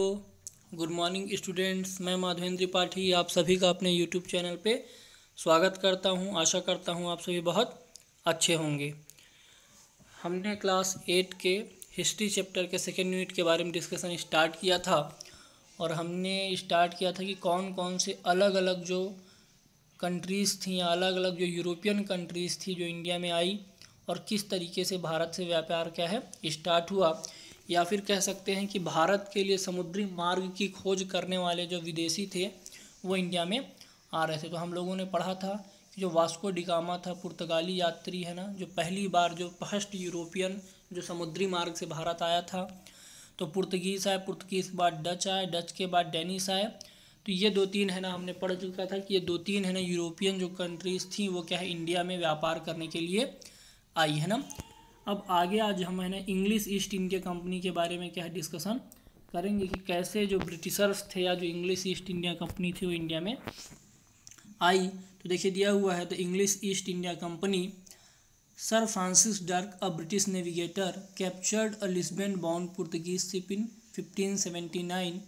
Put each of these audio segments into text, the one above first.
Good morning students. मैं माधवेंद्र त्रिपाठी आप सभी का अपने यूट्यूब चैनल पे स्वागत करता हूं। आशा करता हूं आप सभी बहुत अच्छे होंगे। हमने क्लास 8 के हिस्ट्री चैप्टर के सेकेंड यूनिट के बारे में डिस्कशन स्टार्ट किया था और हमने स्टार्ट किया था कि कौन कौन से अलग अलग जो कंट्रीज़ थी या अलग अलग जो यूरोपियन कंट्रीज़ थी जो इंडिया में आई और किस तरीके से भारत से व्यापार क्या है स्टार्ट हुआ, या फिर कह सकते हैं कि भारत के लिए समुद्री मार्ग की खोज करने वाले जो विदेशी थे वो इंडिया में आ रहे थे। तो हम लोगों ने पढ़ा था कि जो वास्को डिगामा था, पुर्तगाली यात्री है ना, जो पहली बार जो फर्स्ट यूरोपियन जो समुद्री मार्ग से भारत आया था। तो पुर्तगीज़ आए, पुर्तगीज़ के बाद डच आए, डच के बाद डेनिश आए। तो ये दो तीन है ना, हमने पढ़ चुका था कि ये दो तीन है ना यूरोपियन जो कंट्रीज़ थी वो क्या है इंडिया में व्यापार करने के लिए आई है ना। अब आगे आज हम है ना इंग्लिश ईस्ट इंडिया कंपनी के बारे में क्या है डिस्कशन करेंगे कि कैसे जो ब्रिटिशर्स थे या जो इंग्लिश ईस्ट इंडिया कंपनी थी वो इंडिया में आई। तो देखिए दिया हुआ है, the English East India company sir Francis drug a British navigator captured a Lisbon bound Portuguese ship इन 1579।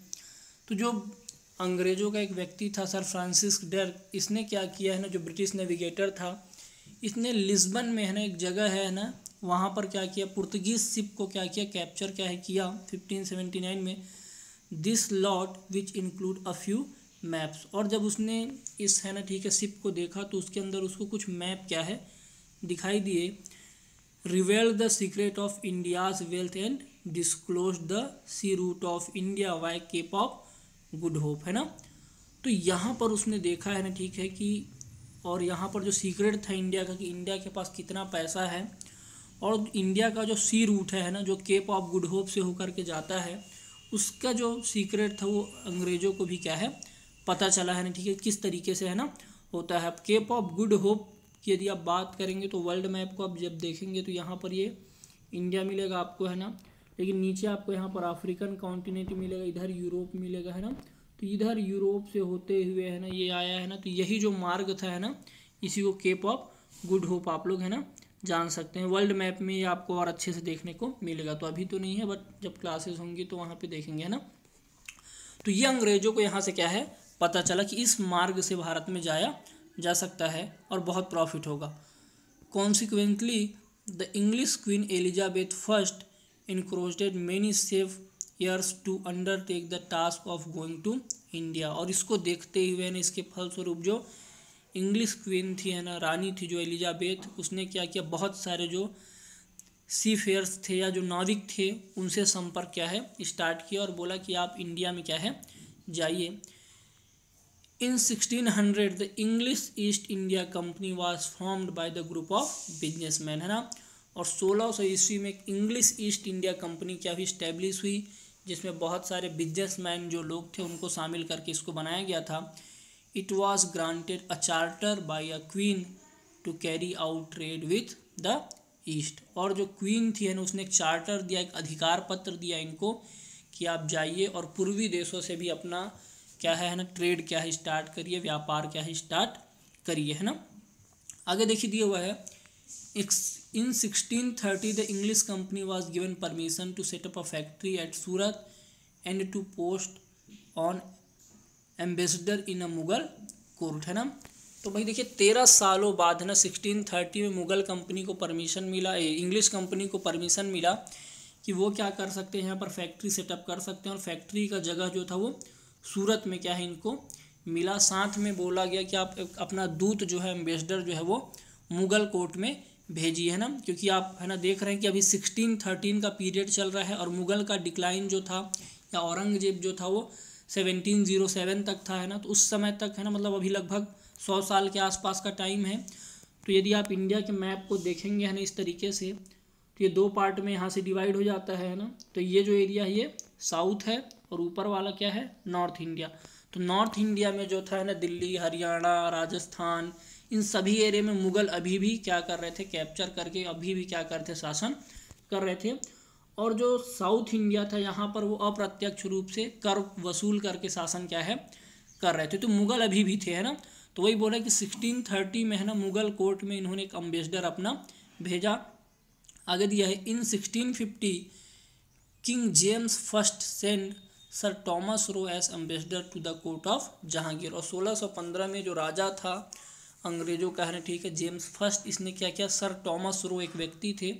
तो जो अंग्रेज़ों का एक व्यक्ति था सर फ्रांसिस ड्रक, इसने क्या किया है ना, जो ब्रिटिश नेविगेटर था, इसने लिस्बन में है ना एक जगह है ना, वहाँ पर क्या किया, पुर्तगीज शिप को क्या किया, कैप्चर क्या है किया 1579 में। This lot which include a few maps. और जब उसने इस है ना ठीक है शिप को देखा तो उसके अंदर उसको कुछ मैप क्या है दिखाई दिए। Revealed the secret of India's wealth and disclose the sea route of India via Cape of Good Hope है ना। तो यहाँ पर उसने देखा है ना ठीक है कि, और यहाँ पर जो सीक्रेट था इंडिया का कि इंडिया के पास कितना पैसा है, और इंडिया का जो सी रूट है ना जो केप ऑफ गुड होप से होकर के जाता है, उसका जो सीक्रेट था वो अंग्रेज़ों को भी क्या है पता चला है ना ठीक है किस तरीके से है ना होता है। अब केप ऑफ गुड होप की यदि आप बात करेंगे तो वर्ल्ड मैप को आप जब देखेंगे तो यहाँ पर ये इंडिया मिलेगा आपको है ना, लेकिन नीचे आपको यहाँ पर अफ्रीकन कॉन्टिनेंट मिलेगा, इधर यूरोप मिलेगा है ना। तो इधर यूरोप से होते हुए है ना ये आया है ना, तो यही जो मार्ग था है ना इसी को केप ऑफ गुड होप आप लोग है ना जान सकते हैं। वर्ल्ड मैप में ये आपको और अच्छे से देखने को मिलेगा। तो अभी तो नहीं है, बट जब क्लासेस होंगी तो वहाँ पे देखेंगे है ना। तो ये अंग्रेज़ों को यहाँ से क्या है पता चला कि इस मार्ग से भारत में जाया जा सकता है और बहुत प्रॉफिट होगा। Consequently the English queen Elizabeth first encroached many safe years to undertake the task of going to India. और इसको देखते हुए ना इसके फलस्वरूप जो इंग्लिश क्वीन थी है ना, रानी थी जो एलिजाबेथ, उसने क्या किया, बहुत सारे जो सी फेयर्स थे या जो नाविक थे उनसे संपर्क क्या है स्टार्ट किया और बोला कि आप इंडिया में क्या है जाइए। इन 1600 the English East India company was formed by the group of businessman है ना। और 1600 ईस्वी में इंग्लिश ईस्ट इंडिया कंपनी क्या हुई स्टैब्लिश हुई, जिसमें बहुत सारे बिजनेसमैन जो लोग थे उनको शामिल करके इसको बनाया गया था। It was granted a charter by a queen to carry out trade with the east। और जो क्वीन थी है ना उसने एक चार्टर दिया, एक अधिकार पत्र दिया इनको कि आप जाइए और पूर्वी देशों से भी अपना क्या है ना ट्रेड क्या है स्टार्ट करिए, व्यापार क्या है स्टार्ट करिए है ना। आगे देखिए दिया हुआ है, in 1630 the English company was given permission to set up a factory at Surat and to post on ambassador in a Mughal court है ना। तो भाई देखिए 13 सालों बाद है ना 1630 में मुगल कंपनी को परमिशन मिला, इंग्लिश कंपनी को परमिशन मिला कि वो क्या कर सकते हैं यहाँ पर फैक्ट्री सेटअप कर सकते हैं। और फैक्ट्री का जगह जो था वो सूरत में क्या है इनको मिला। साथ में बोला गया कि आप अपना दूत जो है एम्बेसडर जो है वो मुगल कोर्ट में भेजिए है ना, क्योंकि आप है ना देख रहे हैं कि अभी 1613 का पीरियड चल रहा है और मुगल का डिक्लाइन जो था या औरंगजेब जो था वो 1707 तक था है ना। तो उस समय तक है ना मतलब अभी लगभग 100 साल के आसपास का टाइम है। तो यदि आप इंडिया के मैप को देखेंगे है ना इस तरीके से, तो ये दो पार्ट में यहाँ से डिवाइड हो जाता है ना। तो ये जो एरिया है ये साउथ है और ऊपर वाला क्या है नॉर्थ इंडिया। तो नॉर्थ इंडिया में जो था है ना दिल्ली, हरियाणा, राजस्थान, इन सभी एरिया में मुगल अभी भी क्या कर रहे थे, कैप्चर करके अभी भी क्या कर रहे थे, शासन कर रहे थे। और जो साउथ इंडिया था यहाँ पर वो अप्रत्यक्ष रूप से कर वसूल करके शासन क्या है कर रहे थे। तो मुगल अभी भी थे है ना। तो वही बोला कि 1630 में है ना मुगल कोर्ट में इन्होंने एक अम्बेसडर अपना भेजा। आगे दिया है, in 1650 King James first send Sir Thomas Roe as ambassador to the court of Jahangir. और 1615 में जो राजा था अंग्रेजों का है ना, ठीक है, जेम्स फर्स्ट, इसने क्या किया, सर टॉमस रो एक व्यक्ति थे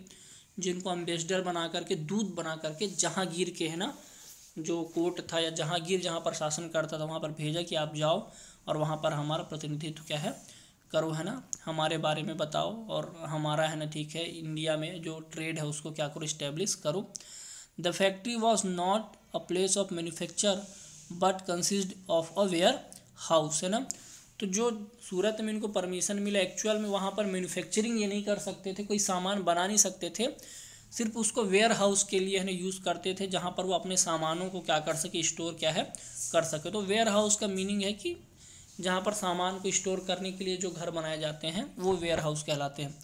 जिनको एम्बेसडर बना करके, दूत बना करके जहांगीर के है ना जो कोर्ट था या जहांगीर जहाँ पर शासन करता था वहाँ पर भेजा कि आप जाओ और वहाँ पर हमारा प्रतिनिधित्व क्या है करो, है ना, हमारे बारे में बताओ और हमारा है ना, ठीक है, इंडिया में जो ट्रेड है उसको क्या करो, इस्टेब्लिश करो। The factory was not a place of manufacture but consist of a warehouse, है ना। तो जो सूरत में इनको परमिशन मिला, एक्चुअल में वहाँ पर मैन्युफैक्चरिंग ये नहीं कर सकते थे, कोई सामान बना नहीं सकते थे, सिर्फ उसको वेयर हाउस के लिए है ना यूज़ करते थे, जहाँ पर वो अपने सामानों को क्या कर सके, स्टोर क्या है कर सके। तो वेयर हाउस का मीनिंग है कि जहाँ पर सामान को स्टोर करने के लिए जो घर बनाए जाते हैं वो वेयर हाउस कहलाते हैं।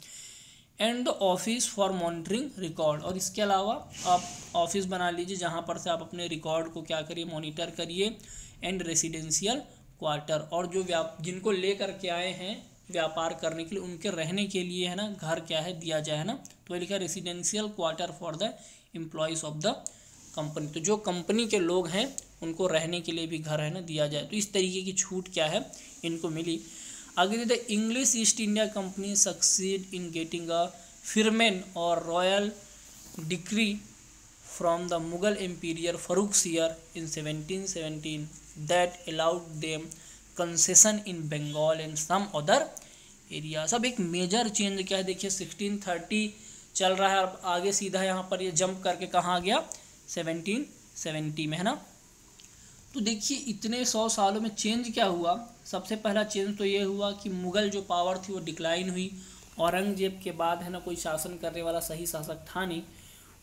And the office for monitoring record, और इसके अलावा आप ऑफिस बना लीजिए जहाँ पर से आप अपने रिकॉर्ड को क्या करिए, मॉनिटर करिए। एंड रेसिडेंशियल क्वार्टर, और जो जिनको ले करके आए हैं व्यापार करने के लिए उनके रहने के लिए है ना घर क्या है दिया जाए, है ना। तो ये लिखा है residential quarter for the employees of the company, तो जो कंपनी के लोग हैं उनको रहने के लिए भी घर है ना दिया जाए। तो इस तरीके की छूट क्या है इनको मिली। आगे the English East India company succeed in getting a फिरमेन और royal decree from the Mughal emperor Farrukhsiyar in 1717 that allowed them concession in Bengal and some other area. सब एक मेजर चेंज क्या है, देखिए 1630 चल रहा है, अब आगे सीधा यहाँ पर ये जंप करके कहाँ आ गया, 1770 में, है ना। तो देखिए इतने 100 सालों में चेंज क्या हुआ। सबसे पहला चेंज तो ये हुआ कि मुग़ल जो पावर थी वो डिक्लाइन हुई, औरंगजेब के बाद है ना कोई शासन करने वाला सही शासक था नहीं।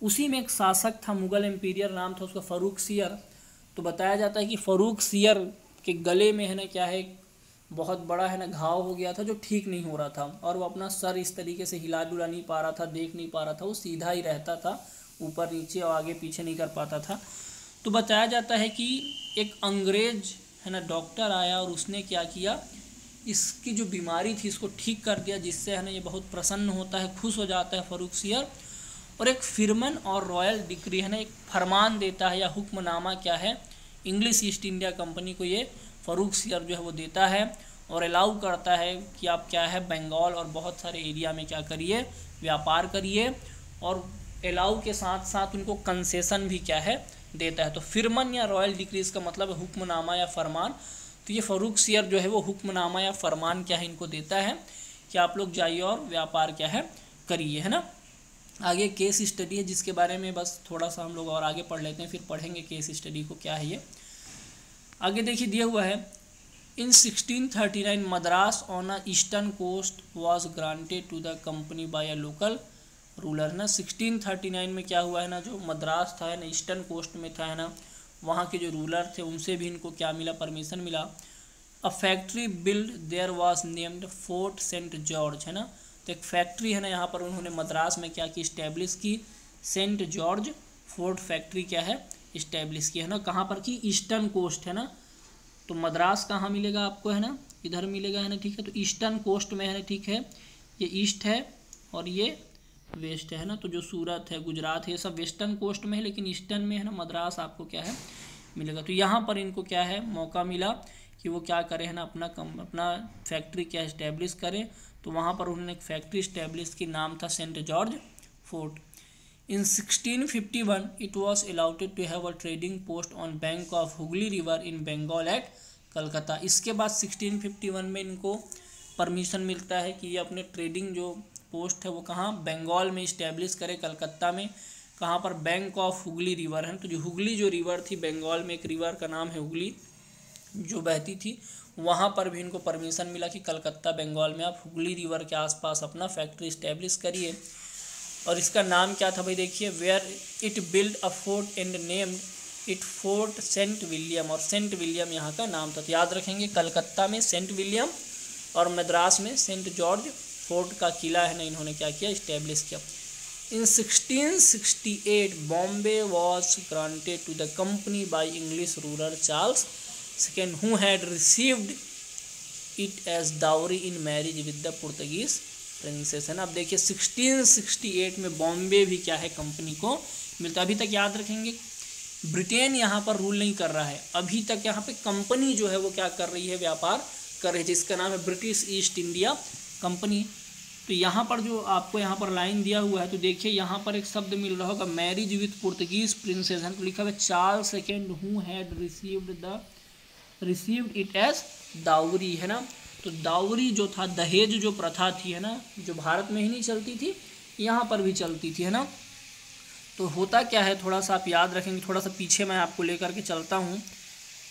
उसी में एक शासक था मुग़ल एम्पीरियर, नाम था उसका फरुखसियर। तो बताया जाता है कि फरुखसियर के गले में है ना क्या है, बहुत बड़ा है ना घाव हो गया था जो ठीक नहीं हो रहा था, और वो अपना सर इस तरीके से हिला डुला नहीं पा रहा था, देख नहीं पा रहा था, वो सीधा ही रहता था, ऊपर नीचे और आगे पीछे नहीं कर पाता था। तो बताया जाता है कि एक अंग्रेज है ना डॉक्टर आया और उसने क्या किया, इसकी जो बीमारी थी इसको ठीक कर दिया, जिससे है ना ये बहुत प्रसन्न होता है, खुश हो जाता है फरुखसियर, और एक फिरमन और रॉयल डिक्री है ना एक फरमान देता है या हुक्मनामा क्या है इंग्लिश ईस्ट इंडिया कंपनी को, ये फरुखसियर जो है वो देता है और अलाउ करता है कि आप क्या है बंगाल और बहुत सारे एरिया में क्या करिए, व्यापार करिए, और अलाउ के साथ साथ उनको कंसेशन भी क्या है देता है। तो फिरमन या रॉयल डिक्रीज का मतलब है हुक्मनामा या फरमान। तो ये फरुखसियर जो है वो हुक्मनामा या फरमान क्या है इनको देता है कि आप लोग जाइए और व्यापार क्या है करिए, है ना। आगे केस स्टडी है जिसके बारे में बस थोड़ा सा हम लोग और आगे पढ़ लेते हैं, फिर पढ़ेंगे केस स्टडी को क्या है ये। आगे देखिए दिया हुआ है, in 1639 Madras on a eastern coast was granted to the company by a local ruler, ना 1639 में क्या हुआ है ना, जो मद्रास था ना ईस्टर्न कोस्ट में था है ना, वहाँ के जो रूलर थे उनसे भी इनको क्या मिला, परमिशन मिला। A factory build there was named Fort Saint George, है ना। तो एक फैक्ट्री है ना यहाँ पर उन्होंने मद्रास में क्या की, इस्टेब्लिश की, सेंट जॉर्ज फोर्ट फैक्ट्री क्या है इस्टेब्लिश की, है ना। कहाँ पर की, ईस्टर्न कोस्ट, है ना। तो मद्रास कहाँ मिलेगा आपको, है ना, इधर मिलेगा, है ना, ठीक है। तो ईस्टर्न कोस्ट में है ना, ठीक है, ये ईस्ट है और ये वेस्ट है ना। तो जो सूरत है, गुजरात है, ये सब वेस्टर्न कोस्ट में है, लेकिन ईस्टर्न में है ना मद्रास आपको क्या है मिलेगा। तो यहाँ पर इनको क्या है मौका मिला कि वो क्या करें, है ना, अपना फैक्ट्री क्या इस्टेब्लिश करें। तो वहाँ पर उन्होंने एक फैक्ट्री इस्टेब्लिश की, नाम था Saint George Fort. In 1651 it was allowed to have a trading post on bank of Hooghly river in Bengal at Calcutta. इसके बाद 1651 में इनको परमिशन मिलता है कि ये अपने ट्रेडिंग जो पोस्ट है वो कहाँ, बंगाल में इस्टेब्लिश करे, कलकत्ता में। कहाँ पर, बैंक ऑफ हुगली रिवर है। तो जो हुगली जो रिवर थी बंगाल में, एक रिवर का नाम है हुगली जो बहती थी, वहाँ पर भी इनको परमिशन मिला कि कलकत्ता बंगाल में आप हुगली रिवर के आसपास अपना फैक्ट्री इस्टेब्लिश करिए। और इसका नाम क्या था भाई, देखिए, where it build a fort and named it Fort Saint William, और सेंट विलियम यहाँ का नाम था। तो याद रखेंगे, कलकत्ता में सेंट विलियम और मद्रास में सेंट जॉर्ज फोर्ट का किला है ना इन्होंने क्या किया, इस्टेब्लिश किया। In 1668 Bombay was granted to the company by English ruler Charles second who had received it as dowry in marriage with the Portuguese princess, है ना। अब देखिए 1668 में बॉम्बे भी क्या है कंपनी को मिलता। अभी तक याद रखेंगे ब्रिटेन यहाँ पर रूल नहीं कर रहा है अभी तक। यहाँ पे कंपनी जो है वो क्या कर रही है, व्यापार कर रही है, जिसका नाम है ब्रिटिश ईस्ट इंडिया कंपनी। तो यहाँ पर जो आपको यहाँ पर लाइन दिया हुआ है, तो देखिए यहाँ पर एक शब्द मिल रहा होगा, मैरिज विथ पुर्तगीज प्रिंसेस है, तो लिखा हुआ है Charles second who had received it as dowry, है ना। तो दावरी जो था, दहेज जो प्रथा थी, है ना, जो भारत में ही नहीं चलती थी, यहाँ पर भी चलती थी, है ना। तो होता क्या है, थोड़ा सा आप याद रखेंगे, थोड़ा सा पीछे मैं आपको लेकर के चलता हूँ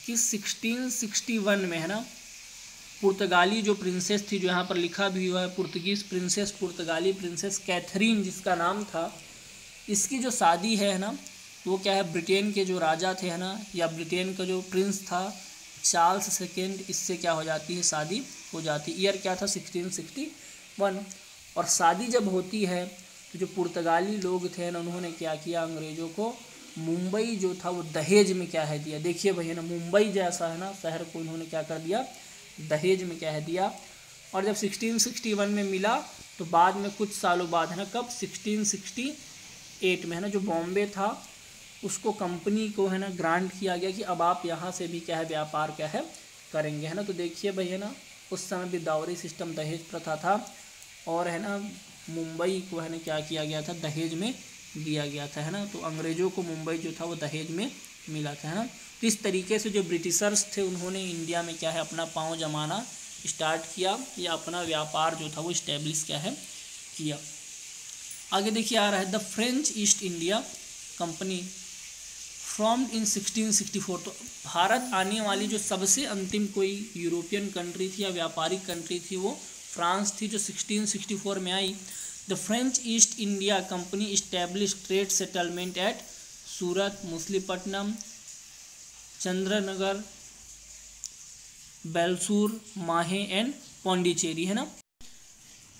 कि 1661 में, है ना, पुर्तगाली जो प्रिंसेस थी, जो यहाँ पर लिखा भी हुआ है पुर्तगीज प्रिंसेस, पुर्तगाली प्रिंसेस कैथरीन जिसका नाम था, इसकी जो शादी है ना, वो क्या है, ब्रिटेन के जो राजा थे, है ना, या ब्रिटेन का जो प्रिंस था चार्ल्स सेकेंड, इससे क्या हो जाती है, शादी हो जाती। ईयर क्या था, 1661। और शादी जब होती है तो जो पुर्तगाली लोग थे ना, उन्होंने क्या किया, अंग्रेज़ों को मुंबई जो था वो दहेज में क्या है दिया। देखिए भैया ना, मुंबई जैसा है ना शहर को इन्होंने क्या कर दिया, दहेज में क्या है दिया। और जब 1661 में मिला तो बाद में कुछ सालों बाद, है ना, कब, 1668 में, है ना, जो बॉम्बे था उसको कंपनी को, है ना, ग्रांट किया गया कि अब आप यहाँ से भी क्या है, व्यापार क्या है करेंगे, है ना। तो देखिए भैया ना, उस समय भी दावरी सिस्टम, दहेज प्रथा था, और है ना मुंबई को, है ना, क्या किया गया था, दहेज में दिया गया था, है ना। तो अंग्रेज़ों को मुंबई जो था वो दहेज में मिला था, है ना। तो इस तरीके से जो ब्रिटिशर्स थे उन्होंने इंडिया में क्या है, अपना पाँव जमाना स्टार्ट किया, या अपना व्यापार जो था वो इस्टेब्लिश क्या है किया। आगे देखिए आ रहा है, the French East India company formed in 1664। तो भारत आने वाली जो सबसे अंतिम कोई यूरोपियन कंट्री थी या व्यापारिक कंट्री थी, वो फ्रांस थी, जो 1664 में आई। The French East India company establish trade settlement at Surat, Machilipatnam, Chandernagore, Balasore, Mahe and Pondicherry, है ना।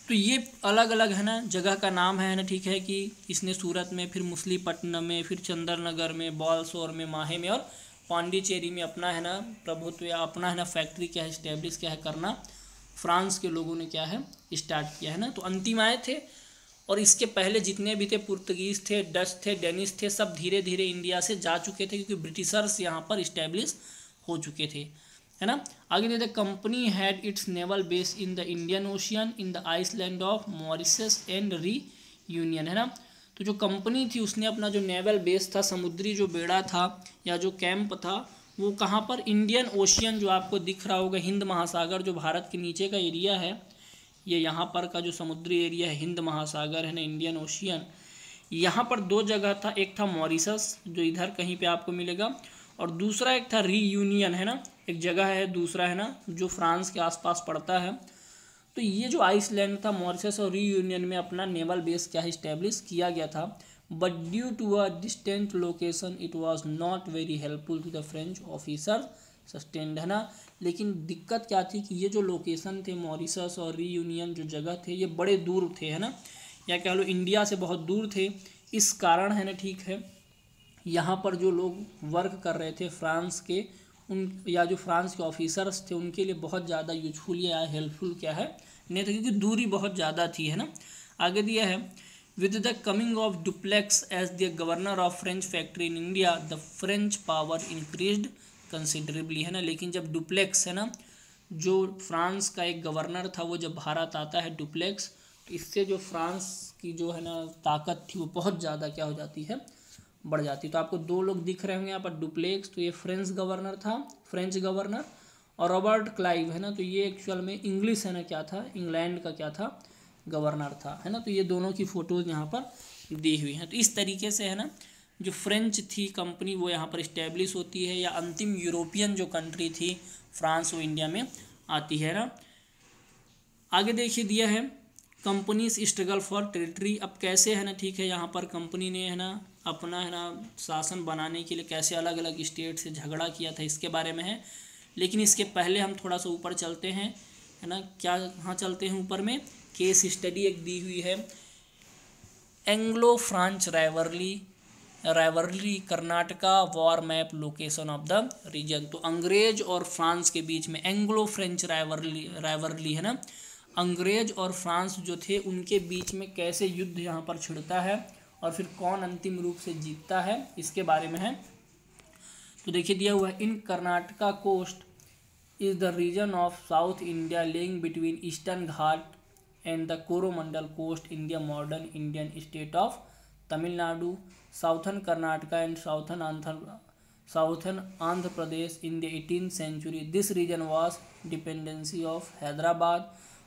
तो ये अलग अलग, है ना, जगह का नाम है ना, ठीक है, कि इसने सूरत में, फिर मछलीपट्टनम में, फिर चंद्रनगर में, बालसोर में, माहे में और पौंडीचेरी में अपना, है ना, प्रभुत्व या अपना, है ना, फैक्ट्री क्या है, इस्टेब्लिश क्या है करना फ्रांस के लोगों ने क्या है स्टार्ट किया, है ना। तो अंतिम आए थे, और इसके पहले जितने भी थे, पुर्तगीज थे, डच थे, डेनिश थे, सब धीरे धीरे इंडिया से जा चुके थे, क्योंकि ब्रिटिशर्स यहाँ पर इस्टेब्लिश हो चुके थे, है ना। आगे देखते, company had its naval base in the Indian Ocean, in the island of Mauritius and Reunion, है ना। तो जो कंपनी थी उसने अपना जो नेवल बेस था, समुद्री जो बेड़ा था या जो कैंप था, वो कहाँ पर, इंडियन ओशियन, जो आपको दिख रहा होगा हिंद महासागर, जो भारत के नीचे का एरिया है, ये यहाँ पर का जो समुद्री एरिया है हिंद महासागर, है ना, इंडियन ओशियन, यहाँ पर दो जगह था, एक था मॉरिशस जो इधर कहीं पे आपको मिलेगा, और दूसरा एक था रीयूनियन, है ना, एक जगह है दूसरा, है ना, जो फ्रांस के आसपास पड़ता है। तो ये जो आइसलैंड था, मॉरिशस और रीयूनियन में अपना नेवल बेस क्या है इस्टेब्लिश किया गया था। But due to a distant location it was not very helpful to the French officer sustained, है ना। लेकिन दिक्कत क्या थी कि ये जो लोकेशन थे, मॉरिशस और रीयूनियन जो जगह थे, ये बड़े दूर थे, है ना, या कह लो इंडिया से बहुत दूर थे। इस कारण, है ना, ठीक है, यहाँ पर जो लोग वर्क कर रहे थे फ्रांस के, उन या जो फ्रांस के ऑफिसर्स थे, उनके लिए बहुत ज़्यादा यूजफुल या हेल्पफुल क्या है नहीं था, क्योंकि दूरी बहुत ज़्यादा थी, है ना। आगे दिया है, with the coming of Dupleix as the governor of French factory in India the French power increased considerably, है ना। लेकिन जब डुप्लेक्स, है ना, जो फ्रांस का एक गवर्नर था, वो जब भारत आता है डुप्लेक्स, तो इससे जो फ्रांस की जो, है ना, ताकत थी वो बहुत ज़्यादा क्या हो जाती है, बढ़ जाती। तो आपको दो लोग दिख रहे होंगे यहाँ पर, डुप्लेक्स, तो ये फ्रेंच गवर्नर था, फ्रेंच गवर्नर, और रॉबर्ट क्लाइव, है ना, तो ये एक्चुअल में इंग्लिश, है ना, क्या था, इंग्लैंड का क्या था, गवर्नर था, है ना। तो ये दोनों की फ़ोटोज़ यहाँ पर दी हुई हैं। तो इस तरीके से, है ना, जो फ्रेंच थी कंपनी वो यहाँ पर इस्टेब्लिश होती है, या अंतिम यूरोपियन जो कंट्री थी फ्रांस, वो इंडिया में आती है ना। आगे देखिए दिया है, कंपनीज स्ट्रगल फॉर टेरिटरी। अब कैसे, है ना, ठीक है, यहाँ पर कंपनी ने, है ना, अपना, है ना, शासन बनाने के लिए कैसे अलग अलग स्टेट से झगड़ा किया था, इसके बारे में है। लेकिन इसके पहले हम थोड़ा सा ऊपर चलते हैं, है ना, क्या, कहाँ चलते हैं ऊपर में, केस स्टडी एक दी हुई है, Anglo French rivalry Karnataka war map location of the region. तो अंग्रेज और फ्रांस के बीच में एंग्लो फ्रेंच राइवलरी, है ना, अंग्रेज और फ्रांस जो थे उनके बीच में कैसे युद्ध यहाँ पर छिड़ता है, और फिर कौन अंतिम रूप से जीतता है, इसके बारे में है। तो देखिए दिया हुआ है, in Karnataka coast is the region of South India lying between Eastern Ghat and the Coromandel coast in the modern Indian state of Tamil Nadu, southern Karnataka and southern Andhra Pradesh. In the 18th century, this region was dependency of Hyderabad,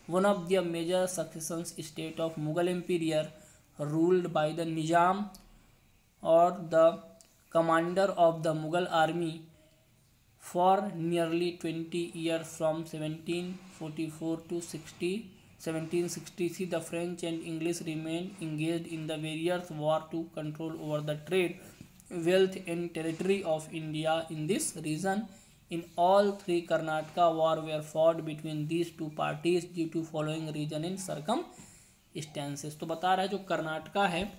one of the major succession state of Mughal Empire, ruled by the Nizam or the commander of the Mughal army for nearly 20 years. From 1744 to 1763, the French and English remained engaged in the various wars to control over the trade, wealth and territory of India in this region. In all three, Karnataka war were fought between these two parties due to following region and circumstances. तो बता रहा है जो कर्नाटका है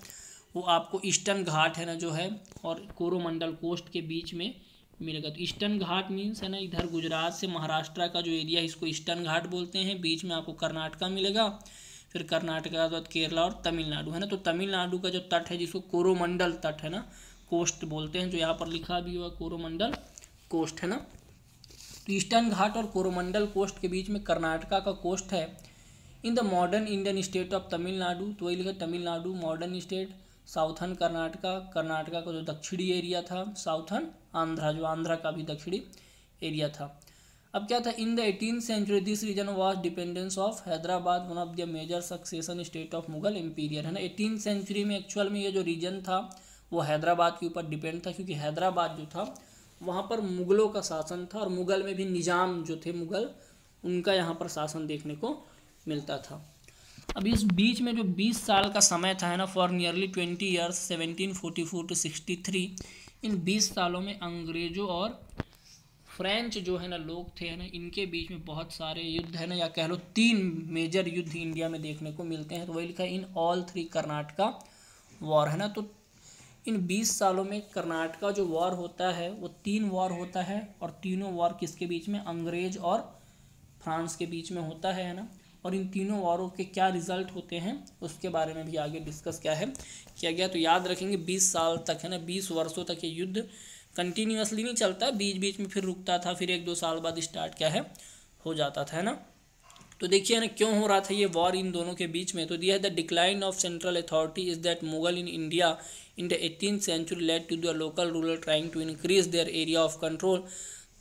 वो आपको eastern घाट है ना जो है और कोरोमंडल कोस्ट के बीच में मिलेगा। तो ईस्टर्न घाट मीन्स है ना इधर गुजरात से महाराष्ट्र का जो एरिया है इसको ईस्टर्न घाट बोलते हैं, बीच में आपको कर्नाटका मिलेगा, फिर कर्नाटका के बाद केरला और तमिलनाडु है ना। तो तमिलनाडु का जो तट है जिसको कोरोमंडल तट है ना कोस्ट बोलते हैं, जो यहाँ पर लिखा भी हुआ कोरोमंडल कोस्ट है ना। तो ईस्टर्न घाट और कोरोमंडल कोस्ट के बीच में कर्नाटका का कोस्ट है। In the modern Indian state of Tamil Nadu, तो वही लिखा Tamil Nadu modern state, southern Karnataka, Karnataka का जो दक्षिणी एरिया था, साउथर्न आंध्रा, जो आंध्रा का भी दक्षिणी एरिया था। अब क्या था, in the 18th century this region was dependence of Hyderabad, one of the major succession state of Mughal emperor है ना। 18th सेंचुरी में एक्चुअल में ये जो रीजन था वो हैदराबाद के ऊपर डिपेंड था, क्योंकि हैदराबाद जो था वहाँ पर मुगलों का शासन था और मुगल में भी निज़ाम जो थे मुगल उनका यहाँ पर शासन देखने को मिलता था। अब इस बीच में जो 20 साल का समय था है ना, फॉर नियरली 20 ईयर्स 1744 टू 63, इन 20 सालों में अंग्रेज़ों और फ्रेंच जो है ना लोग थे है ना, इनके बीच में बहुत सारे युद्ध है ना, या कह लो 3 मेजर युद्ध इंडिया में देखने को मिलते हैं। तो वही लिखा है इन ऑल 3 कर्नाटका वॉर है ना। तो इन 20 सालों में कर्नाटका जो वॉर होता है वो 3 वॉर होता है, और तीनों वॉर किसके बीच में, अंग्रेज और फ्रांस के बीच में होता है ना। और इन तीनों वॉरों के क्या रिजल्ट होते हैं उसके बारे में भी आगे डिस्कस किया गया। तो याद रखेंगे 20 साल तक है ना, 20 वर्षों तक ये युद्ध कंटिन्यूसली नहीं चलता, बीच बीच में फिर रुकता था, फिर 1-2 साल बाद स्टार्ट हो जाता था है ना। तो देखिए ना क्यों हो रहा था ये वॉर इन दोनों के बीच में। तो दिया है the decline of central authority is that Mughal in India in the 18th century led to the local ruler trying to increase their area of control.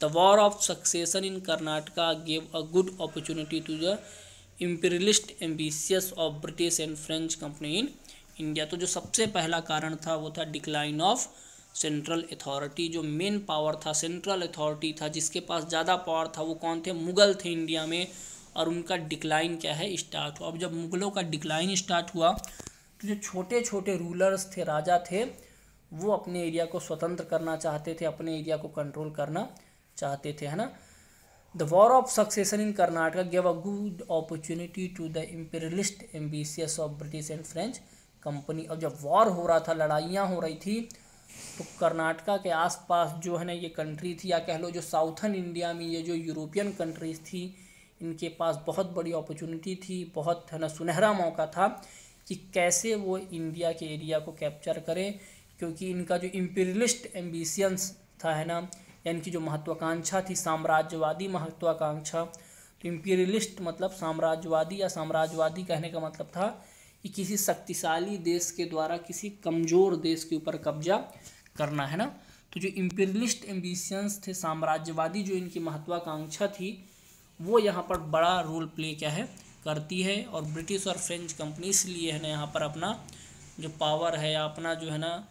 The war of succession in Karnataka gave a good opportunity to the imperialist ambitious of British and French company in India. तो जो सबसे पहला कारण था वो था decline of central authority. जो main power था, सेंट्रल अथॉरिटी था, जिसके पास ज़्यादा पावर था, वो कौन थे, मुगल थे इंडिया में, और उनका डिक्लाइन क्या है, स्टार्ट हुआ। अब जब मुगलों का डिक्लाइन स्टार्ट हुआ तो जो छोटे छोटे रूलर्स थे, राजा थे, वो अपने एरिया को स्वतंत्र करना चाहते थे, अपने एरिया को कंट्रोल करना चाहते थे है ना। The war of succession in Karnataka give a good opportunity to the imperialist ambitious of British and French company. और जब वॉर हो रहा था, लड़ाइयाँ हो रही थी, तो कर्नाटका के आसपास जो है ना ये कंट्री थी, या कह लो जो साउथर्न इंडिया में ये जो यूरोपियन कंट्रीज़ थी, इनके पास बहुत बड़ी अपॉर्चुनिटी थी, बहुत है ना सुनहरा मौका था कि कैसे वो इंडिया के एरिया को कैप्चर करें, क्योंकि इनका जो इम्पीरियलिस्ट एम्बिशंस था है ना, यानी कि जो महत्वाकांक्षा थी, साम्राज्यवादी महत्वाकांक्षा। तो इम्पीरियलिस्ट मतलब साम्राज्यवादी, या साम्राज्यवादी कहने का मतलब था कि किसी शक्तिशाली देश के द्वारा किसी कमज़ोर देश के ऊपर कब्जा करना है ना। तो जो इम्पीरियलिस्ट एम्बिशंस थे, साम्राज्यवादी जो इनकी महत्वाकांक्षा थी, वो यहाँ पर बड़ा रोल प्ले करती है। और ब्रिटिश और फ्रेंच कंपनी इसलिए है ना यहाँ पर अपना जो पावर है, या अपना जो है ना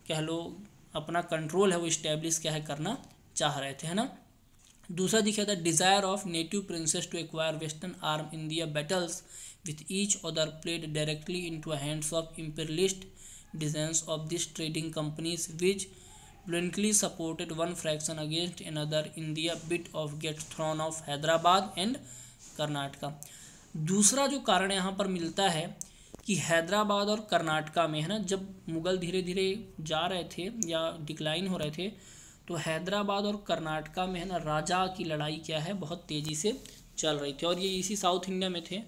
कह लो अपना कंट्रोल है, वो इस्टेब्लिश करना चाह रहे थे है ना। दूसरा दिखा था desire of native princes to acquire western arm India battles with each other played directly into hands of imperialist designs of this trading companies which bluntly supported one faction against another in the bid of get throne of Hyderabad and Karnataka. दूसरा जो कारण यहाँ पर मिलता है कि हैदराबाद और कर्नाटका में है ना, जब मुग़ल धीरे धीरे जा रहे थे या डिक्लाइन हो रहे थे, तो हैदराबाद और कर्नाटका में है ना राजा की लड़ाई क्या है, बहुत तेज़ी से चल रही थी, और ये इसी साउथ इंडिया में थे।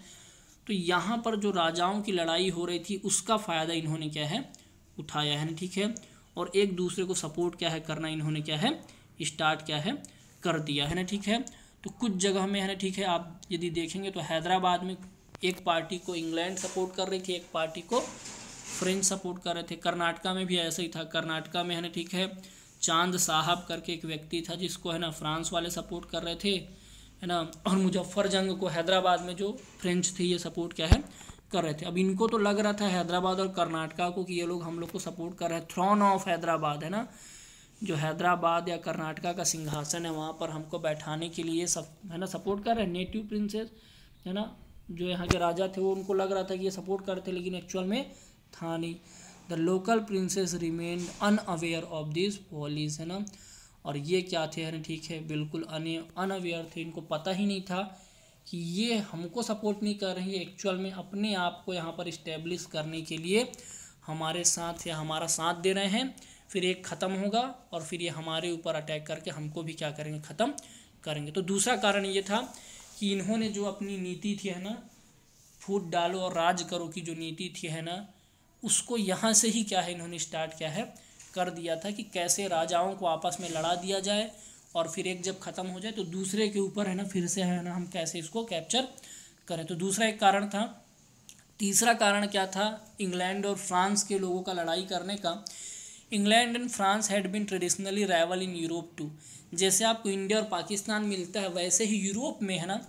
तो यहाँ पर जो राजाओं की लड़ाई हो रही थी उसका फ़ायदा इन्होंने क्या है उठाया है ना, ठीक है। और एक दूसरे को सपोर्ट क्या है करना इन्होंने क्या है स्टार्ट क्या है कर दिया है ना, ठीक है। तो कुछ जगह में है ना, ठीक है, आप यदि देखेंगे तो हैदराबाद में एक पार्टी को इंग्लैंड सपोर्ट कर रही थी, एक पार्टी को फ्रेंच सपोर्ट कर रहे थे। कर्नाटका में भी ऐसा ही था। कर्नाटका में है ना, ठीक है, चांद साहब करके एक व्यक्ति था जिसको है ना फ्रांस वाले सपोर्ट कर रहे थे, है ना। और मुजफ्फरजंग को हैदराबाद में जो फ्रेंच थे ये सपोर्ट क्या है कर रहे थे। अब इनको तो लग रहा था हैदराबाद और कर्नाटका को कि ये लोग हम लोग को सपोर्ट कर रहे हैं, थ्रोन ऑफ हैदराबाद, है ना, जो हैदराबाद या कर्नाटका का सिंहासन है वहाँ पर हमको बैठाने के लिए सब है ना सपोर्ट कर रहे हैं। नेटिव प्रिंसेस है ना, जो यहाँ के राजा थे, वो उनको लग रहा था कि ये सपोर्ट करते, लेकिन एक्चुअल में था नहीं। The local princes remained unaware of this policy, है ना। और ये क्या थे, है ना, ठीक है, बिल्कुल अनअवेयर थे, इनको पता ही नहीं था कि ये हमको सपोर्ट नहीं कर रही है, एक्चुअल में अपने आप को यहाँ पर इस्टेब्लिश करने के लिए हमारे साथ या हमारा साथ दे रहे हैं। फिर एक ख़त्म होगा और फिर ये हमारे ऊपर अटैक करके हमको भी क्या करेंगे, ख़त्म करेंगे। तो दूसरा कारण ये था कि इन्होंने जो अपनी नीति थी, है ना, फूट डालो और राज करो की जो नीति थी, है ना, उसको यहाँ से ही क्या है इन्होंने स्टार्ट क्या है कर दिया था कि कैसे राजाओं को आपस में लड़ा दिया जाए और फिर एक जब ख़त्म हो जाए तो दूसरे के ऊपर है ना फिर से है ना हम कैसे इसको कैप्चर करें। तो दूसरा एक कारण था। तीसरा कारण क्या था इंग्लैंड और फ्रांस के लोगों का लड़ाई करने का। England and France had been traditionally rival in Europe too. जैसे आपको इंडिया और पाकिस्तान मिलता है वैसे ही यूरोप में है ना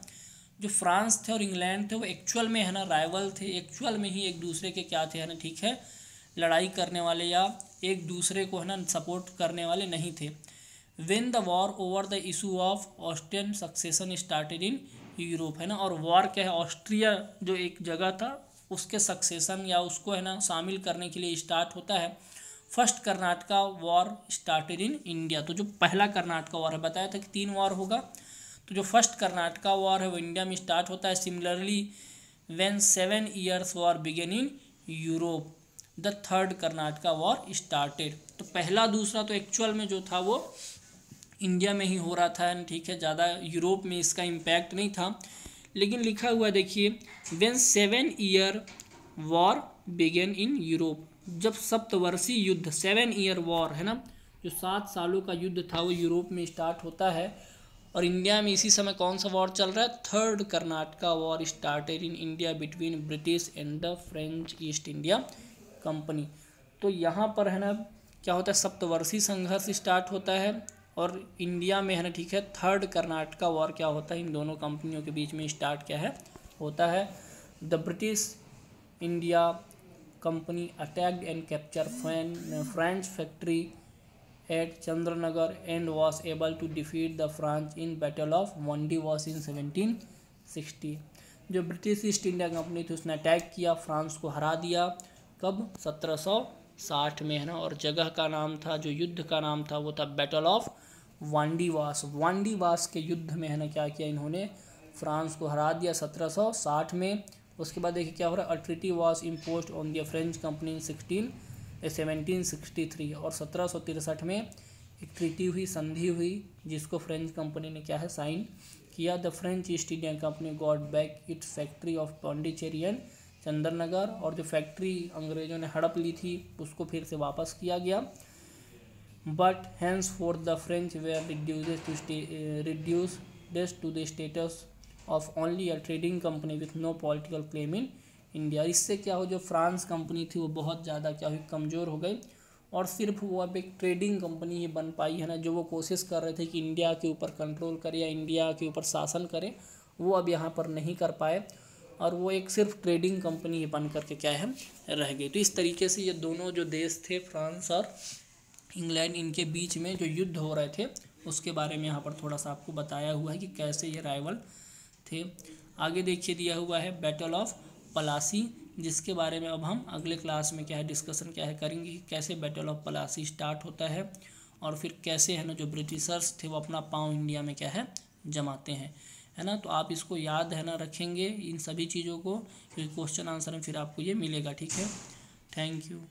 जो फ्रांस थे और इंग्लैंड थे वो एक्चुअल में है ना राइवल थे, एक्चुअल में ही एक दूसरे के क्या थे, है ना, ठीक है, लड़ाई करने वाले या एक दूसरे को है ना सपोर्ट करने वाले नहीं थे। When the war over the issue of Austrian succession started in Europe, है ना, और वॉर क्या है ऑस्ट्रिया जो एक जगह था उसके सक्सेशन या उसको है ना शामिल करने के लिए स्टार्ट होता है। First Karnataka war started in India. तो जो पहला कर्नाटका वॉर है, बताया था कि 3 वॉर होगा, तो जो फर्स्ट कर्नाटका वॉर है वो इंडिया में स्टार्ट होता है। Similarly when 7 years war began in Europe the third Karnataka war started. तो पहला दूसरा तो एक्चुअल में जो था वो इंडिया में ही हो रहा था, ठीक है, ज़्यादा यूरोप में इसका इम्पैक्ट नहीं था। लेकिन लिखा हुआ देखिए when 7 year war began in Europe, जब सप्तवर्षीय युद्ध 7 year वॉर है ना जो 7 सालों का युद्ध था वो यूरोप में स्टार्ट होता है। और इंडिया में इसी समय कौन सा वॉर चल रहा है, third Karnataka war started in India between British and the French East India company. तो यहाँ पर है ना क्या होता है सप्तवर्षीय संघर्ष स्टार्ट होता है और इंडिया में है ना, ठीक है, थर्ड कर्नाटका वॉर क्या होता है इन दोनों कंपनियों के बीच में स्टार्ट क्या है होता है। The British India company attacked and capture French factory at Chandranagar and was able to defeat the French in Battle of Wandiwas in 1760। जो ब्रिटिश ईस्ट इंडिया कंपनी थी उसने अटैक किया, फ्रांस को हरा दिया, कब 1760 में, है ना। और जगह का नाम था, जो युद्ध का नाम था वो था बैटल ऑफ वांडीवास। वांडीवास के युद्ध में है ना क्या किया इन्होंने, फ्रांस को हरा दिया 1760 में। उसके बाद देखिए क्या हो रहा है, a treaty was imposed on the French company इन 1763 और 1763 में एक ट्रीटी हुई, संधि हुई, जिसको फ्रेंच कंपनी ने क्या है साइन किया। The French East India company got back its factory of Pondicherry and Chandernagore. और जो फैक्ट्री अंग्रेजों ने हड़प ली थी उसको फिर से वापस किया गया। But henceforth the French were reduced to the status of only a trading company with no political claim in India. इससे क्या हो, जो फ्रांस कंपनी थी वो बहुत ज़्यादा क्या हुई, कमज़ोर हो गई और सिर्फ वो अब एक ट्रेडिंग कंपनी ही बन पाई, है ना। जो वो कोशिश कर रहे थे कि इंडिया के ऊपर कंट्रोल करे या इंडिया के ऊपर शासन करे, वो अब यहाँ पर नहीं कर पाए और वो एक सिर्फ ट्रेडिंग कंपनी ही बन करके क्या है रह गई। तो इस तरीके से ये दोनों जो देश थे फ्रांस और इंग्लैंड, इनके बीच में जो युद्ध हो रहे थे उसके बारे में यहाँ पर थोड़ा सा आपको बताया हुआ है कि कैसे ये राइवल थे। आगे देखिए दिया हुआ है बैटल ऑफ पलासी, जिसके बारे में अब हम अगले क्लास में क्या है डिस्कशन क्या है करेंगे कि कैसे बैटल ऑफ पलासी स्टार्ट होता है और फिर कैसे है ना जो ब्रिटिशर्स थे वो अपना पाँव इंडिया में क्या है जमाते हैं, है ना। तो आप इसको याद है ना रखेंगे इन सभी चीज़ों को, क्योंकि क्वेश्चन आंसर में फिर आपको ये मिलेगा, ठीक है। Thank you.